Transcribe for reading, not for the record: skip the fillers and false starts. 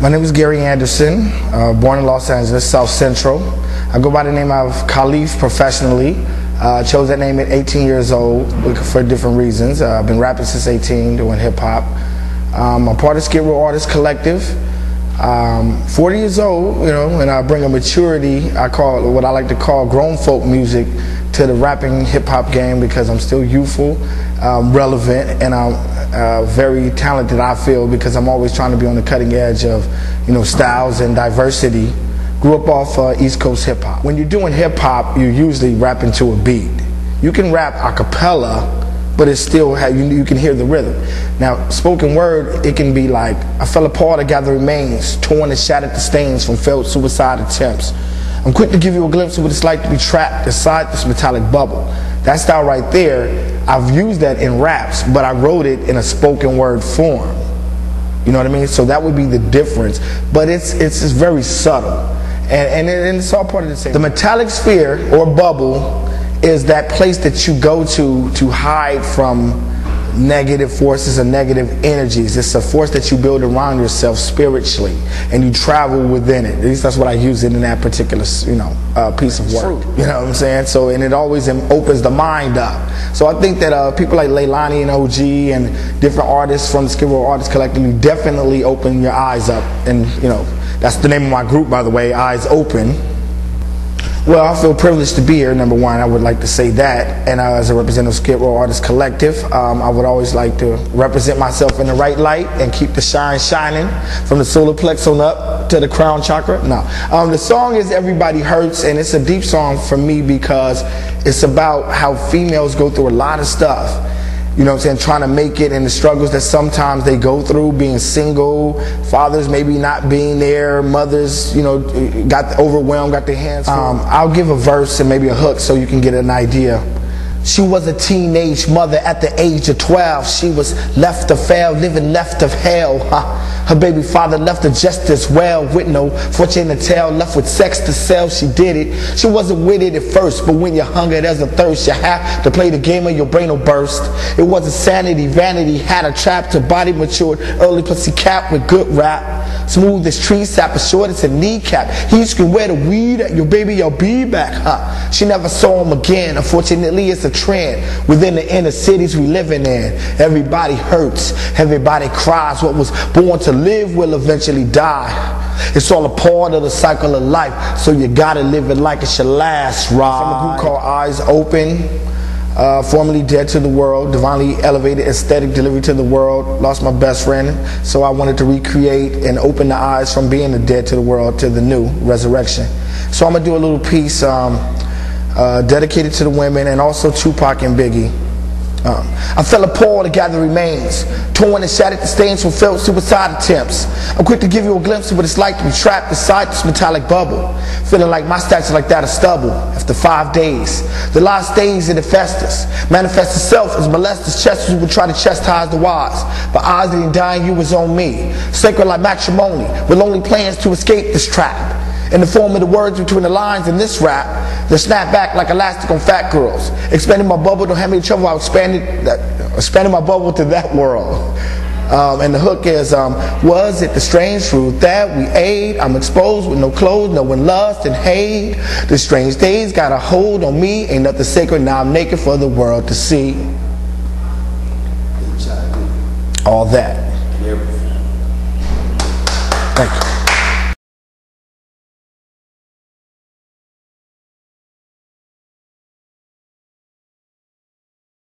My name is Gary Anderson, born in Los Angeles, South Central. I go by the name of Khalif professionally. Chose that name at 18 years old for different reasons. I've been rapping since 18, doing hip hop. I'm part of Skid Row Artist Collective. 40 years old, you know, and I bring a maturity, I call what I like to call grown folk music to the rapping hip hop game, because I'm still youthful, relevant, and I'm very talented, I feel, because I'm always trying to be on the cutting edge of, you know, styles and diversity. Grew up off East Coast hip hop. When you're doing hip hop, you're usually rapping to a beat. You can rap a cappella, but it's still, you can hear the rhythm. Now, spoken word, it can be like, I fell apart, I gather remains, torn and shattered the stains from failed suicide attempts. I'm quick to give you a glimpse of what it's like to be trapped inside this metallic bubble. That style right there, I've used that in raps, but I wrote it in a spoken word form. You know what I mean? So that would be the difference. But it's very subtle. And it's all part of the same. The metallic sphere or bubble is that place that you go to hide from negative forces and negative energies. It's a force that you build around yourself spiritually, and you travel within it. At least that's what I use it in that particular, you know, piece of work. You know what I'm saying? So, and it always opens the mind up. So I think that people like Leilani and OG and different artists from the Skid Row Artist Collective definitely open your eyes up. And, you know, that's the name of my group, by the way, Eyes Open. Well, I feel privileged to be here, number one. I would like to say that. And as a representative of Skid Row Artist Collective, I would always like to represent myself in the right light and keep the shine shining from the solar plex on up to the crown chakra. No. The song is Everybody Hurts, and it's a deep song for me because it's about how females go through a lot of stuff. You know what I'm saying, trying to make it, and the struggles that sometimes they go through, being single, fathers maybe not being there, mothers, you know, got overwhelmed, got their hands full. I'll give a verse and maybe a hook so you can get an idea. She was a teenage mother at the age of 12. She was left to fail, living left of hell. Her baby father left her just as well, with no fortune to tell, left with sex to sell. She did it. She wasn't with it at first, but when you're hungry, there's a thirst. You have to play the game or your brain will burst. It wasn't sanity, vanity had her trapped. Her body matured early, plus he capped with good rap. Smooth as tree sap, as short as a kneecap. He can wear the weed at your baby, I'll be back. She never saw him again. Unfortunately, it's a trend within the inner cities we living in. Everybody hurts, everybody cries. What was born to live will eventually die. It's all a part of the cycle of life, so you gotta live it like it's your last ride. From a group called Eyes Open, formerly dead to the world, divinely elevated, aesthetic delivery to the world. Lost my best friend, so I wanted to recreate and open the eyes from being the dead to the world to the new resurrection. So I'm gonna do a little piece dedicated to the women, and also Tupac and Biggie. I fell apart to gather remains, torn and shattered the stains from failed suicide attempts. I'm quick to give you a glimpse of what it's like to be trapped inside this metallic bubble, feeling like my stature like that of stubble. After 5 days, the last days it festers, manifests itself as molesters, chesters who would try to chastise the wise, but odds didn't die, you was on me. Sacred like matrimony, with only plans to escape this trap. In the form of the words between the lines in this rap, they snap back like elastic on fat girls. Expanding my bubble, don't have me trouble, I expanding my bubble to that world. And the hook is, was it the strange truth that we ate? I'm exposed with no clothes, knowing lust and hate. The strange days got a hold on me, ain't nothing sacred, now I'm naked for the world to see. All that. Thank you.